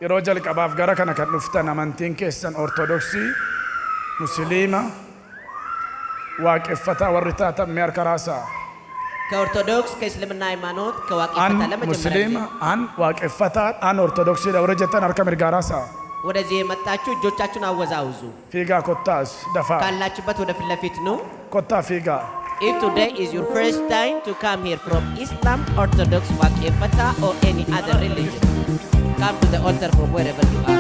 yeroo jalqabaaf gara kana kan dhuftan amantiin keessan ortodoksii musliima waaqeffataa warri taatan mee harka raasaa ከኦርቶዶክስ ከእስልምና ሃይማኖት ከዋቄፈታ ለመጀመሪያ ሙስሊም አን ዋቄፈታ አን ኦርቶዶክስ ለወረጀተን አርከ ምርጋራሳ ወደዚህ የመጣችሁ እጆቻችሁን አወዛውዙ ፊጋ ኮታስ ደፋ ካላችሁበት ወደ ፊት ለፊት ነው ኮታ ፊጋ If today is your first time to come here from Islam, Orthodox, Waqefata or any other religion, come to the altar from wherever you are.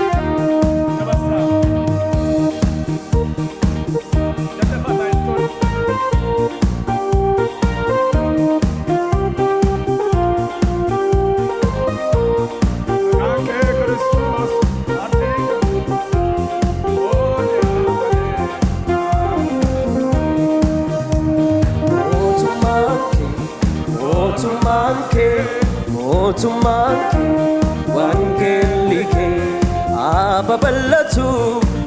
Motumanke wangelike ababallatu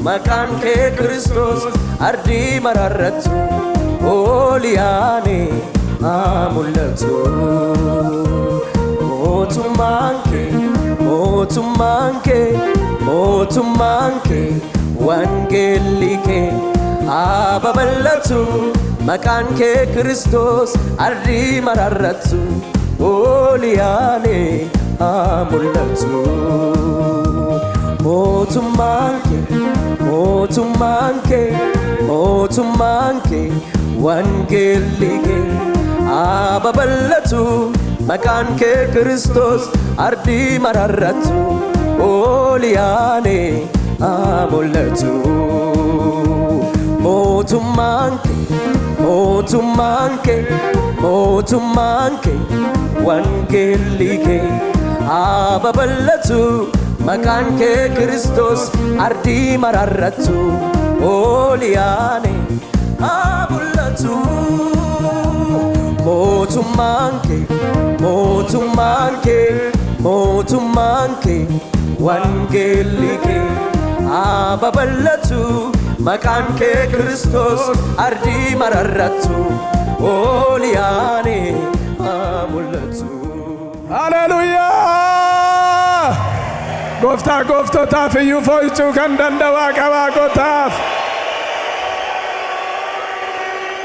makanke Kristos ardi mararratu oliane amullatu motumanke wangelike ababallatu makanke Kristos ardi mararratu Oliane amullatu motumanke wangelike ababallatu makanke Kristos ardi mararratu Oliane amullatu motumanke wangelike ababallatu makanke Kristos ardi mararratu oliane amullatu motumanke wangelike ababallatu makanke Kristos ardi mararratu oliane amullatu Hallelujah Gofta taf yu foichu kan dandawa kawa gotaf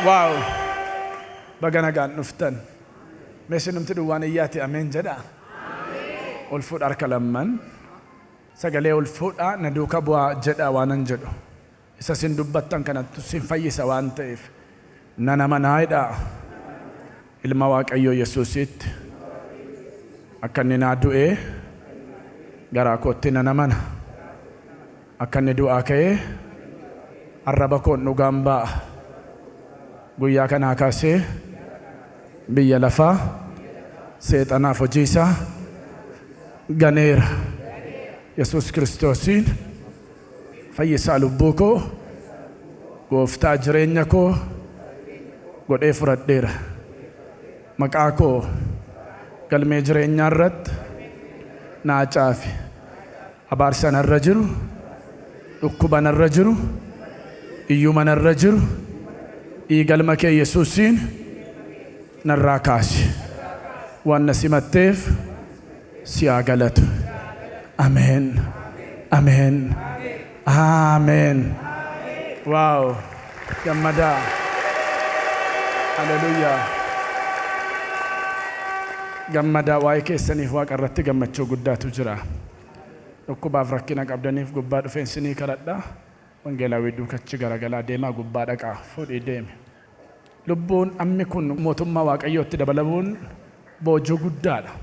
Wow Baganagan nuftan Mesinum tiduwan iyati amen jada Amen Ulfud arkalamman Sagale ulfud naduka bu'a jada wanan jadu Isa sin dubbattan kanattu sin fayyisa waan ta'eef nanaman haidha ilma Waaqayyo Yesuusitti akka inni naa du'ee garaa kootti nanamana akka inni du'aa ka'ee arraba koon dhugaan ba'a guyyaa kanaa kaasee biyya lafaa seexanaaf hojii isaa ganeera Yesuus Kiristoosiin fayyisaa lubbuu koo gooftaa jireenya koo godhee fudhadheera maqaa koo galmee jireenyaa irratti naa caafi abaarsa narra jiru dhukkuba narra jiru iyyuma narra jiru galma kee Yesuusiin narraa kaasi waan na simatteef si haa galatu Amen Amen Amen Wow gammada Hallelujah gammada waa'ee keessaniif Waaqa irratti gammachuu guddaatu jira dhukkubaaf rakkina qabdaniif gubbaa dhufeensinii kadhadhaa wangeelaawii duukachi garagalaa deemaa gubbaa dhaqaa fuudhii deemi lubbuun ammi kun mootummaa Waaqayyootti dabalamuun boojuu guddaadha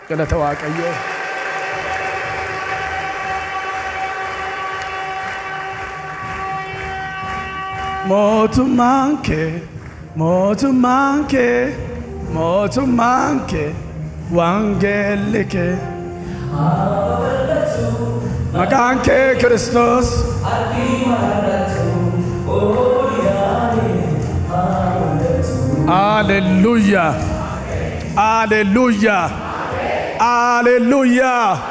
galata Waaqayyoo motumanke wangelike makanke Kristos Hallelujah Hallelujah Hallelujah